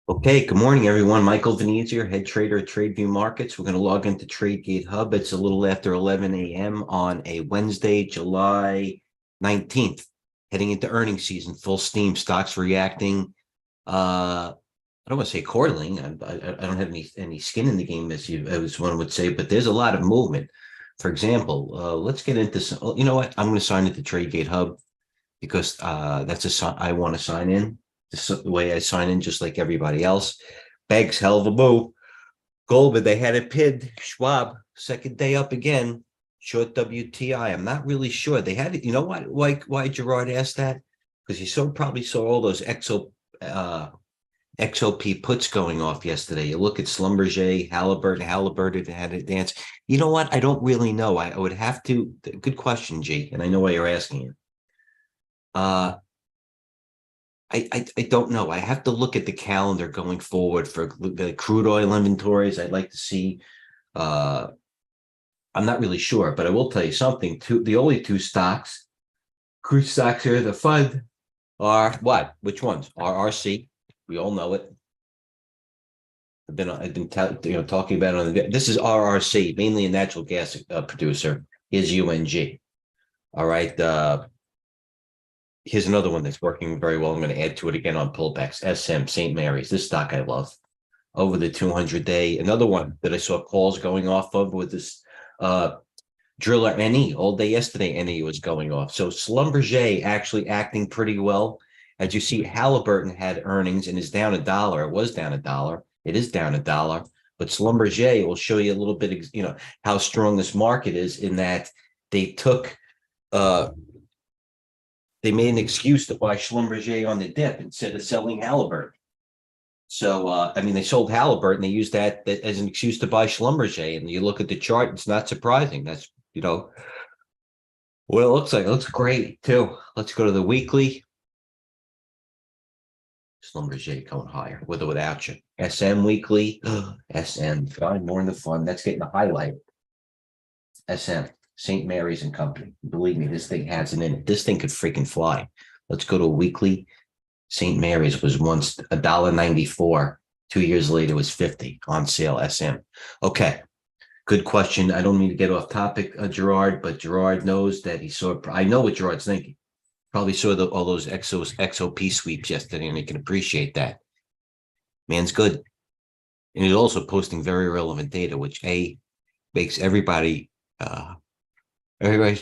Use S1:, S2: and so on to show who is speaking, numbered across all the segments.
S1: Okay, good morning, everyone. Michael Venezia, head trader at TradeView Markets. We're going to log into TradeGATEHub. It's a little after 11 a.m. on a Wednesday, July 19th, heading into earnings season, full steam, stocks reacting. I don't want to say accordingly. I don't have any skin in the game, as one would say, but there's a lot of movement. For example, let's get into some. You know what? I'm going to sign into TradeGATEHub because that's a sign I want to sign in the way I sign in, just like everybody else. Banks, hell of a move. Goldman, they had it pinned. Schwab, second day up again. Short WTI. I'm not really sure. They had it. You know what? Why Gerard asked that? Because probably saw all those XOP puts going off yesterday. You look at Schlumberger, Halliburton had a dance. You know what? I don't really know. I would have to. Good question, G. And I know why you're asking it. Uh, I don't know. I have to look at the calendar going forward for the crude oil inventories. I'd like to see. Uh, I'm not really sure, but I will tell you something. The only two stocks, crude stocks here, the fund are what? Which ones? RRC. We all know it. I've been talking about it on the. This is RRC, mainly a natural gas producer. Is UNG. All right. Here's another one that's working very well. I'm going to add to it again on pullbacks. SM St. Mary's. This stock I love. Over the 200-day. Another one that I saw calls going off of with this driller NE all day yesterday. NE was going off. So Schlumberger actually acting pretty well. As you see, Halliburton had earnings and is down $1. It was down $1. It is down $1. But Schlumberger will show you a little bit, how strong this market is in that they took they made an excuse to buy Schlumberger on the dip instead of selling Halliburton. So, they sold Halliburton. They used that as an excuse to buy Schlumberger. And you look at the chart, it's not surprising. That's, what it looks like. It looks great, too. Let's go to the weekly. Schlumberger going higher, with or without you. SM weekly. SM, find more in the fun. That's getting the highlight. SM. St. Mary's and Company. Believe me, this thing has it in it. This thing could freaking fly. Let's go to a weekly. St. Mary's was once $1.94. 2 years later, it was 50 on sale. SM. Okay, good question. I don't mean to get off topic, Gerard, but Gerard knows that he saw. I know what Gerard's thinking. Probably saw all those XOP sweeps yesterday, and he can appreciate that. Man's good, and he's also posting very relevant data, which makes everybody's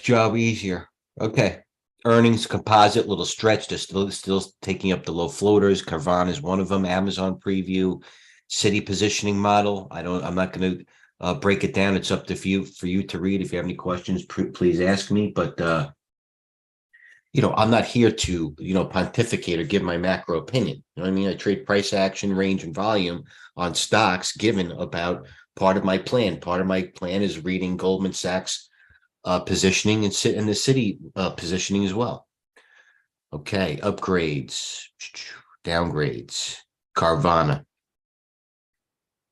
S1: job easier. Okay. Earnings composite, little stretch. They're still taking up the low floaters. Carvana is one of them. Amazon preview, city positioning model. I'm not going to break it down. It's up to you for you to read. If you have any questions, please ask me. But I'm not here to pontificate or give my macro opinion. You know what I mean? I trade price action, range, and volume on stocks given about part of my plan. Part of my plan is reading Goldman Sachs positioning and sit in the city positioning as well. Okay, upgrades, downgrades, Carvana.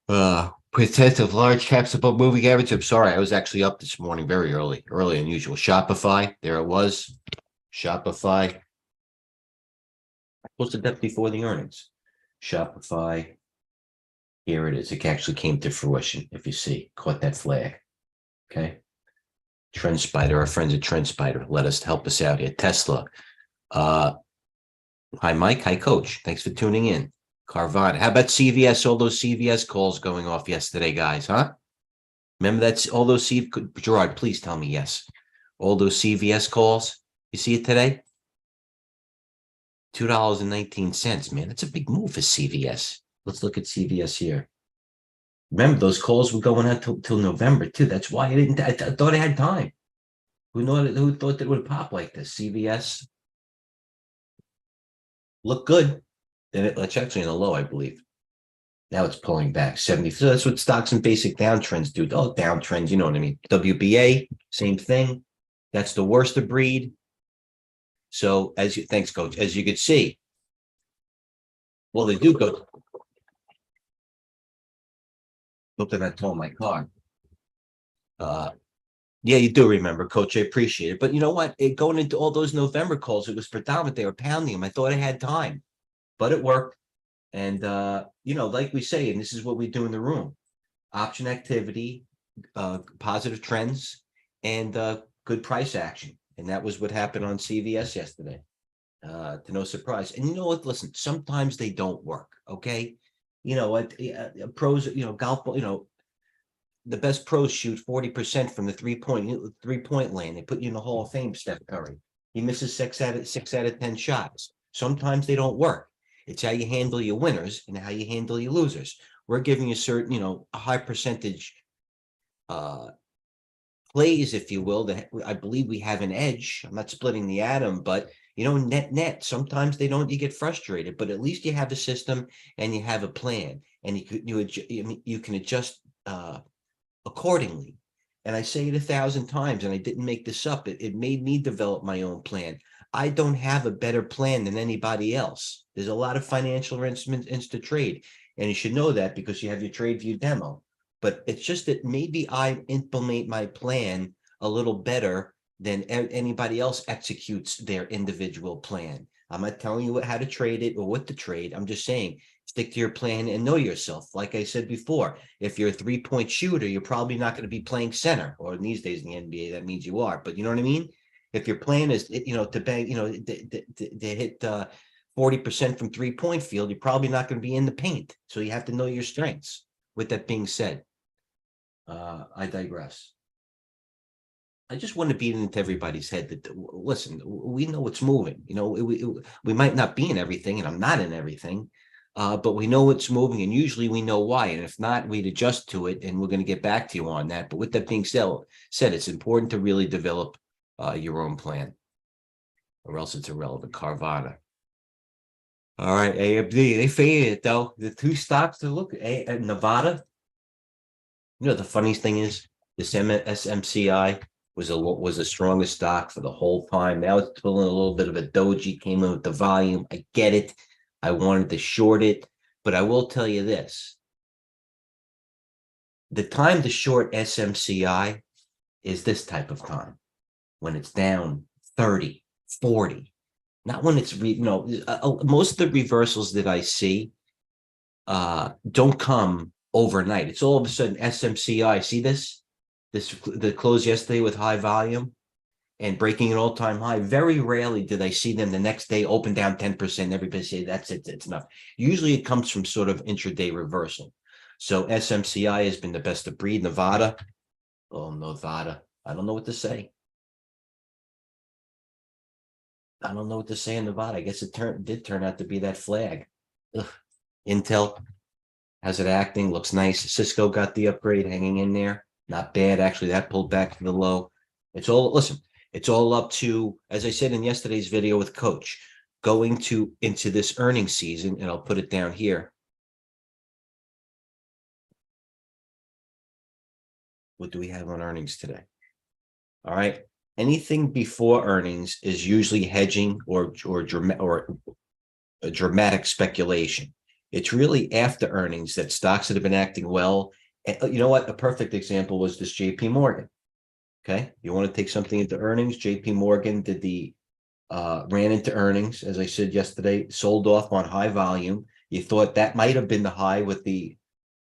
S1: Percent of large caps above moving average. I'm sorry, I was actually up this morning very early, earlier than usual. Shopify, there it was. Shopify. I posted that before the earnings. Shopify. Here it is. It actually came to fruition. If you see, caught that flag. Okay. TrendSpider, our friends at TrendSpider, let us help us out here. Tesla. Hi, Mike. Hi, Coach. Thanks for tuning in. Carvana. How about CVS? All those CVS calls going off yesterday, guys, huh? Remember that's all those Gerard, please tell me yes. All those CVS calls. You see it today? $2.19, man. That's a big move for CVS. Let's look at CVS here. Remember, those calls were going out till November, too. That's why I thought I had time. Who thought that it would pop like this? CVS look good. Then it's actually in a low, I believe. Now it's pulling back 70. So that's what stocks and basic downtrends do. Oh, downtrends, you know what I mean? WBA, same thing. That's the worst of breed. So thanks, Coach. As you could see, well, they do go. Look at that tow my car. Yeah, you do remember, Coach. I appreciate it. But you know what? Going into all those November calls, it was predominant. They were pounding them. I thought I had time, but it worked. And, like we say, and this is what we do in the room, option activity, positive trends, and good price action. And that was what happened on CVS yesterday. To no surprise. And you know what? Listen, sometimes they don't work. Okay. You know what? Pros, golf, the best pros shoot 40% from the three point lane. They put you in the Hall of Fame, Steph Curry. He misses six out of 10 shots. Sometimes they don't work. It's how you handle your winners and how you handle your losers. We're giving you certain, a high percentage uh plays, if you will, that I believe we have an edge. I'm not splitting the atom, but net, sometimes they don't, you get frustrated, but at least you have a system and you have a plan, and you can adjust accordingly. And I say it 1,000 times, and I didn't make this up. It made me develop my own plan. I don't have a better plan than anybody else. There's a lot of financial instruments to trade, and you should know that because you have your TradeView demo. But it's just that maybe I implement my plan a little better than anybody else executes their individual plan. I'm not telling you how to trade it or what to trade. I'm just saying, stick to your plan and know yourself. Like I said before, if you're a 3-point shooter, you're probably not going to be playing center, or in these days in the NBA, that means you are. But you know what I mean? If your plan is, to bang, to hit 40% from 3-point field, you're probably not going to be in the paint. So you have to know your strengths. With that being said, I digress. I just want to beat into everybody's head that, listen, we know it's moving. We might not be in everything, and I'm not in everything, but we know it's moving, and usually we know why. And if not, we'd adjust to it, and we're going to get back to you on that. But with that being said, it's important to really develop your own plan, or else it's irrelevant. Carvana. All right, AMD, they faded it though. The two stocks to look at, Nevada. The funniest thing is this SMCI was the strongest stock for the whole time. Now it's pulling a little bit of a doji, came in with the volume. I get it. I wanted to short it, but I will tell you this. The time to short SMCI is this type of time, when it's down 30, 40, not when it's, most of the reversals that I see don't come overnight. It's all of a sudden SMCI. See the close yesterday with high volume and breaking an all-time high. Very rarely did I see them the next day open down 10%. Everybody say that's it, it's enough. Usually it comes from sort of intraday reversal. So SMCI has been the best of breed. Nevada. Oh, Nevada. I don't know what to say. I don't know what to say in Nevada. I guess it did turn out to be that flag. Ugh. Intel. How's it acting? Looks nice. Cisco got the upgrade hanging in there. Not bad. Actually, that pulled back to the low. It's all up to, as I said in yesterday's video with Coach, going into this earnings season, and I'll put it down here. What do we have on earnings today? All right. Anything before earnings is usually hedging or a dramatic speculation. It's really after earnings that stocks that have been acting well. And you know what? A perfect example was this JP Morgan. Okay. You want to take something into earnings? JP Morgan ran into earnings, as I said yesterday, sold off on high volume. You thought that might have been the high with the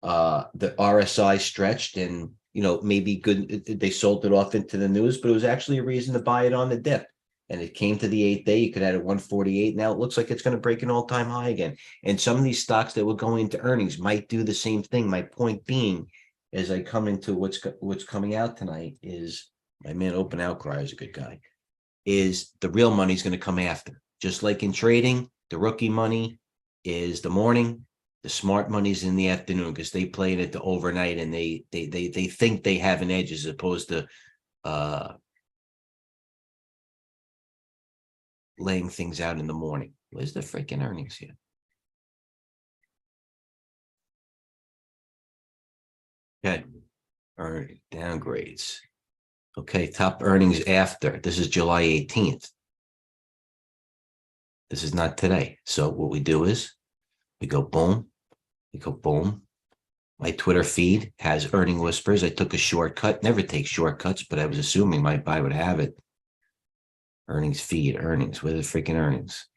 S1: RSI stretched, and maybe good. They sold it off into the news, but it was actually a reason to buy it on the dip. And it came to the 8th day. You could have it at 148. Now it looks like it's going to break an all-time high again. And some of these stocks that were going into earnings might do the same thing. My point being, as I come into what's coming out tonight, is my man Open Outcry is a good guy. Is the real money is going to come after. Just like in trading, the rookie money is the morning. The smart money's in the afternoon, because they play it at the overnight, and they think they have an edge, as opposed to laying things out in the morning. Where's the freaking earnings here? Okay. Earning downgrades. Okay, top earnings after. This is July 18th. This is not today. So what we do is we go boom. We go boom. My Twitter feed has earning whispers. I took a shortcut. Never take shortcuts, but I was assuming my buy would have it. Earnings feed, earnings. Where's the freaking earnings?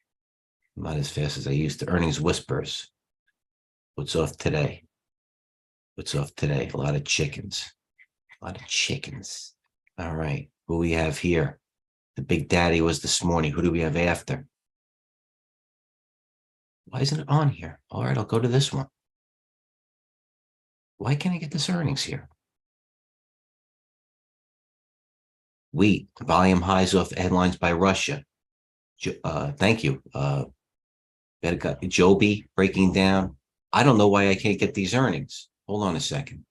S1: Not as fast as I used to. Earnings whispers. What's off today? What's off today? A lot of chickens. A lot of chickens. All right. Who we have here? The big daddy was this morning. Who do we have after? Why isn't it on here? All right, I'll go to this one. Why can't I get this earnings here? Wheat, volume highs off headlines by Russia. Thank you. Joby breaking down. I don't know why I can't get these earnings. Hold on a second.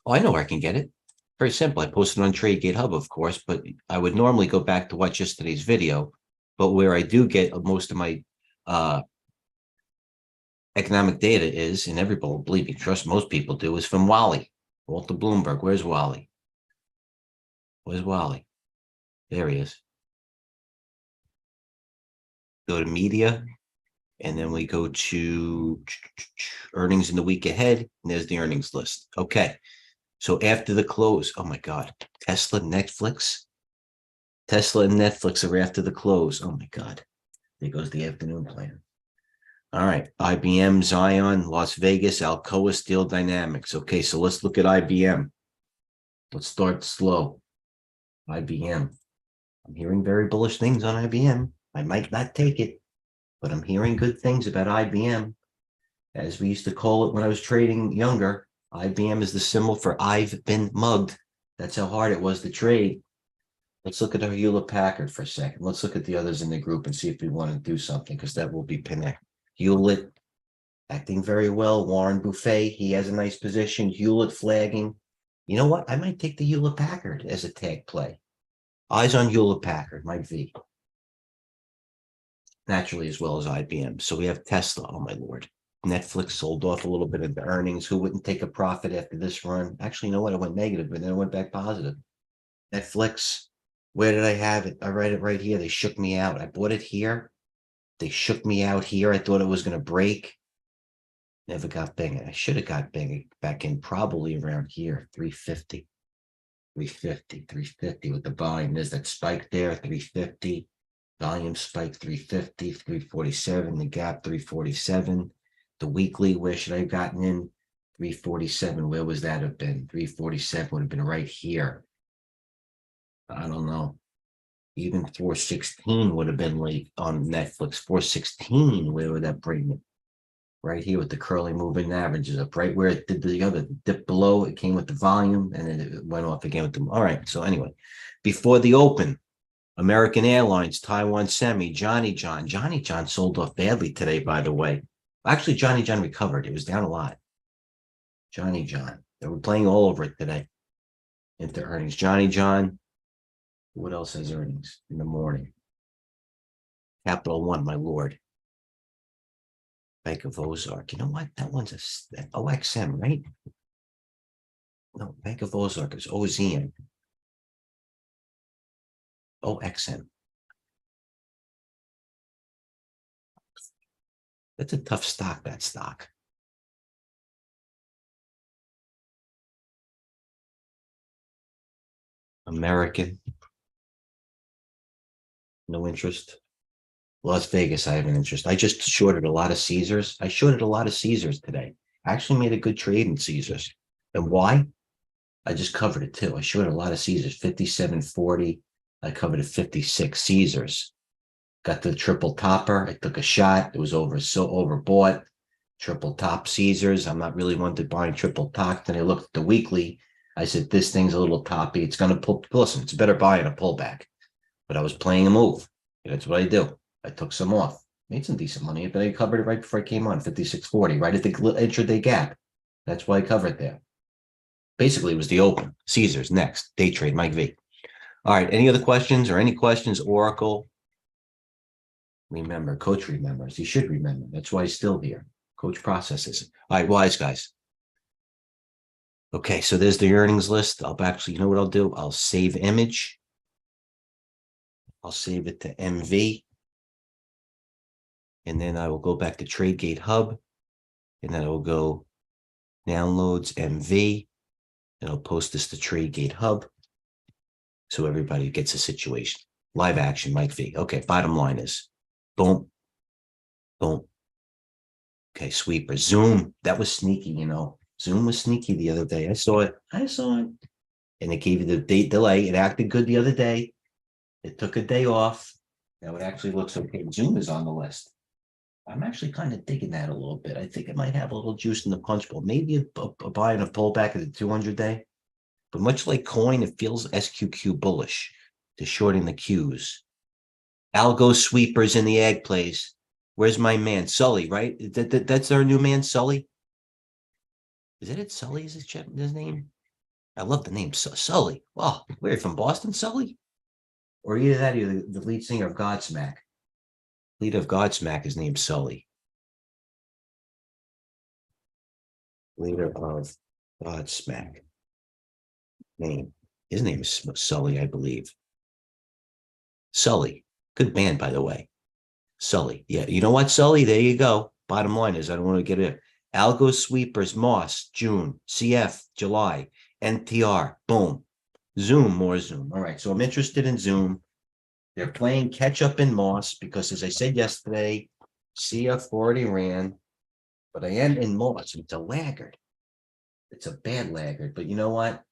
S1: Oh, I know where I can get it. Very simple. I posted on TradeGATEHub, of course, but I would normally go back to watch yesterday's video. But where I do get most of my economic data is, and everybody, believe me, trust most people do, is from Wally, Walter Bloomberg. Where's Wally? Where's Wally? There he is. Go to media, and then we go to earnings in the week ahead, and there's the earnings list. Okay. So after the close, oh my God, Tesla and Netflix are after the close. Oh my God. There goes the afternoon plan. All right. IBM, Zion, Las Vegas, Alcoa, Steel Dynamics. Okay. So let's look at IBM. Let's start slow. IBM. I'm hearing very bullish things on IBM. I might not take it, but I'm hearing good things about IBM. As we used to call it when I was trading younger, IBM is the symbol for I've been mugged. That's how hard it was to trade. Let's look at our Hewlett Packard for a second. Let's look at the others in the group and see if we want to do something, because that will be Pinnacle. Hewlett acting very well. Warren Buffet, he has a nice position. Hewlett flagging. You know what? I might take the Hewlett Packard as a tag play. Eyes on Hewlett Packard, Mike V. Naturally, as well as IBM. So we have Tesla. Oh, my Lord. Netflix sold off a little bit of the earnings. Who wouldn't take a profit after this run? Actually, you know what? It went negative, but then it went back positive. Netflix, where did I have it? I write it right here. They shook me out. I bought it here. They shook me out here. I thought it was going to break. Never got bang. I should have got bang back in probably around here, 350. 350 with the volume. There's that spike there, 350. Volume spike 350, 347. The gap 347. The weekly, where should I have gotten in? 347. Where was that have been? 347 would have been right here. I don't know. Even 416 would have been late on Netflix. 416, where would that bring it? Right here with the curly moving averages up, right where it did the other dip below. It came with the volume, and then it went off again with them. All right. So anyway, before the open, American Airlines, Taiwan Semi, Johnny John. Johnny John sold off badly today, by the way. Actually, Johnny John recovered. It was down a lot. Johnny John. They were playing all over it today into earnings. Johnny John. What else has earnings in the morning? Capital One, my Lord. Bank of Ozark. You know what? That one's a OXM, right? No, Bank of Ozark is OZM. OXM. That's a tough stock, that stock. American. No interest. Las Vegas, I have an interest. I just shorted a lot of Caesars. I shorted a lot of Caesars today. I actually made a good trade in Caesars. And why? I just covered it too. I shorted a lot of Caesars, 57.40. I covered a 56 Caesars. Got the triple topper. I took a shot. It was so overbought. Triple top Caesars. I'm not really one to buying triple top. Then I looked at the weekly. I said, this thing's a little toppy. It's going to pull. Listen, it's better buy in a pullback. But I was playing a move. That's what I do. I took some off. Made some decent money, but I covered it right before I came on, 56.40, right at the intraday gap. That's why I covered there. Basically, it was the open. Caesars next. Day trade, Mike V. All right. Any other questions or any questions? Oracle. Remember, coach remembers. He should remember. That's why he's still here. Coach processes. All right, wise guys. Okay, so there's the earnings list. I'll actually, you know what I'll do? I'll save image. I'll save it to MV. And then I will go back to TradeGATEHub. And then I will go downloads MV. And I'll post this to TradeGATEHub. So everybody gets a situation. Live action, Mike V. Okay, bottom line is boom, boom. Okay, sweeper. Zoom. That was sneaky, you know. Zoom was sneaky the other day. I saw it. And it gave you the date delay. It acted good the other day. It took a day off. Now it actually looks okay. Zoom is on the list. I'm actually kind of digging that a little bit. I think it might have a little juice in the punch bowl. Maybe a buy and a pullback at the 200-day. But much like coin, it feels SQQ bullish to shorting the Qs. Algo sweepers in the ag plays. Where's my man? Sully, right? That's our new man, Sully. Is that it? Sully is his name? I love the name Sully. Wow, where are you from? Boston, Sully? Or either that or the lead singer of Godsmack. Lead of Godsmack is named Sully. Leader of Godsmack. His name is Sully, I believe. Sully. Good band, by the way. Sully. Yeah, you know what, Sully? There you go. Bottom line is I don't want to get it. Algo sweepers, Moss, June, CF, July, NTR, boom. Zoom, more Zoom. All right, so I'm interested in Zoom. They're playing catch up in Moss because, as I said yesterday, CF already ran, but I am in Moss. It's a laggard. It's a bad laggard, but you know what?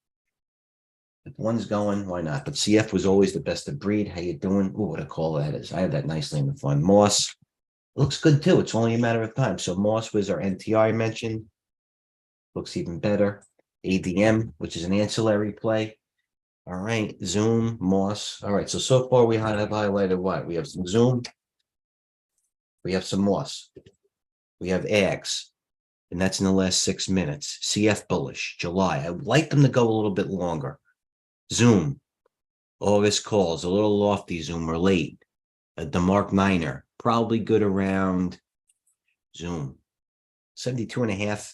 S1: If one's going, why not? But CF was always the best of breed. How you doing? Oh, what a call that is. I have that nicely in the fund. Moss looks good too. It's only a matter of time. So Moss was our NTR I mentioned. Looks even better. ADM, which is an ancillary play. All right, Zoom, Moss. All right, so far we have highlighted what? We have some Zoom. We have some Moss. We have AGS. And that's in the last 6 minutes. CF bullish, July. I would like them to go a little bit longer. Zoom, August calls, a little lofty Zoom or late. The Mark Niner, probably good around Zoom. 72.5.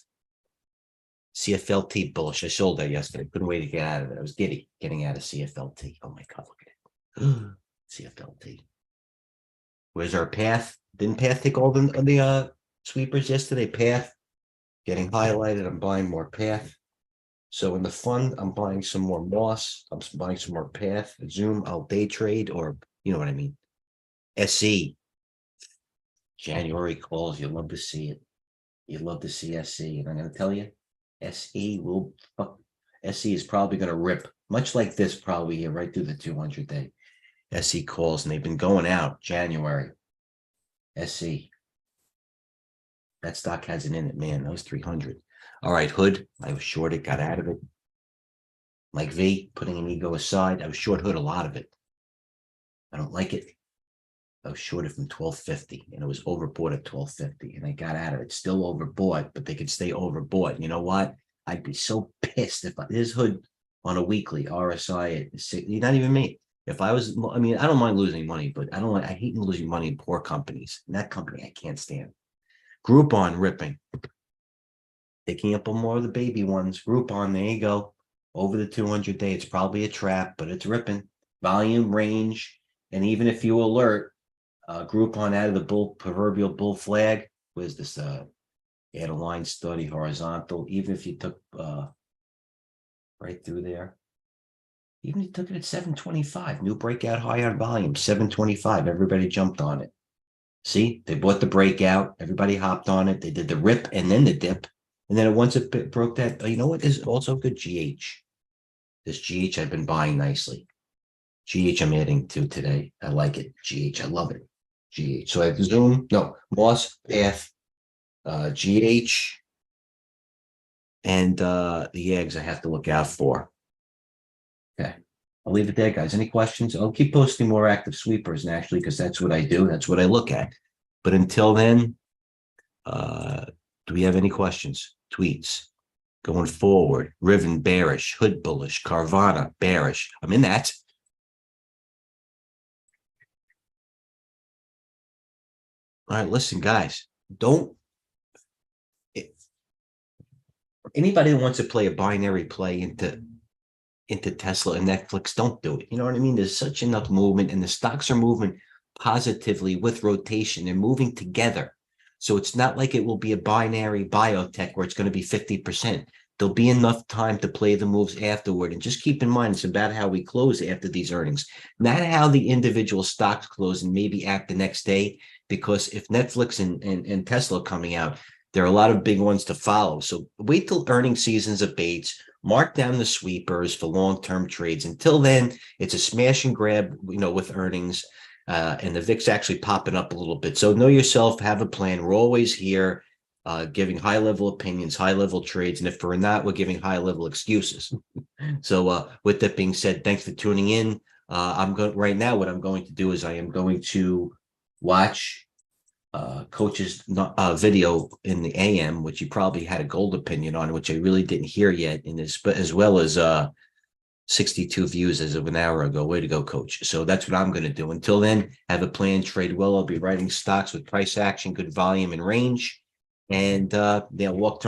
S1: CFLT bullish. I sold that yesterday. Couldn't wait to get out of it. I was giddy getting out of CFLT. Oh my God, look at it. CFLT. Where's our path? Didn't path take all the sweepers yesterday? Path getting highlighted. I'm buying more path. So in the fund, I'm buying some more Moss. I'm buying some more path. Zoom, I'll day trade, or you know what I mean. SE. January calls. You love to see it. You love to see SE. And I'm going to tell you, SE is probably going to rip, much like this, probably here right through the 200-day. SE calls, and they've been going out January. SE. That stock has it in it, man. That was 300. All right, Hood. I was short it, got out of it. Like V, putting an ego aside, I was short Hood a lot of it. I don't like it. I was short it from 1250, and it was overbought at 1250, and I got out of it. Still overbought, but they could stay overbought. You know what? I'd be so pissed if this Hood on a weekly RSI at 60, not even me. If I was, I mean, I don't mind losing money, but I hate losing money in poor companies. And that company I can't stand. Groupon ripping. Picking up on more of the baby ones. Groupon, there you go. Over the 200-day, it's probably a trap, but it's ripping. Volume, range, and even if you alert, Groupon out of the proverbial bull flag. Where's this? Add a line study, horizontal. Even if you took right through there. Even if you took it at 725, new breakout high on volume, 725. Everybody jumped on it. See, they bought the breakout. Everybody hopped on it. They did the rip and then the dip. And then once it broke that, you know what is also good? GH. This GH I've been buying nicely. GH I'm adding to today. I like it. GH, I love it. GH. So I have Zoom, no, Moss, Path, GH, and the eggs I have to look out for. Okay. I'll leave it there, guys. Any questions? I'll keep posting more active sweepers naturally because that's what I do. That's what I look at. But until then, do we have any questions? Tweets going forward. Riven bearish, Hood bullish, Carvana bearish. I'm in that. All right, listen, guys. Anybody who wants to play a binary play into Tesla and Netflix, don't do it. You know what I mean? There's such enough movement, and the stocks are moving positively with rotation. They're moving together. So it's not like it will be a binary biotech where it's going to be 50%. There'll be enough time to play the moves afterward. And just keep in mind, it's about how we close after these earnings, not how the individual stocks close and maybe act the next day. Because if Netflix and Tesla are coming out, There are a lot of big ones to follow. So wait till earnings seasons abates. Mark down the sweepers for long-term trades. Until then, it's a smash and grab, with earnings. And the VIX actually popping up a little bit. So know yourself, have a plan. We're always here giving high-level opinions, high-level trades. And if we're not, we're giving high-level excuses. So with that being said, thanks for tuning in. I'm going right now. What I'm going to do is I am going to watch coach's video in the AM, which he probably had a gold opinion on, which I really didn't hear yet in this, but as well as 62 views as of an hour ago. Way to go, coach. So that's what I'm going to do. Until then, have a plan, trade well. I'll be writing stocks with price action, good volume and range, and walk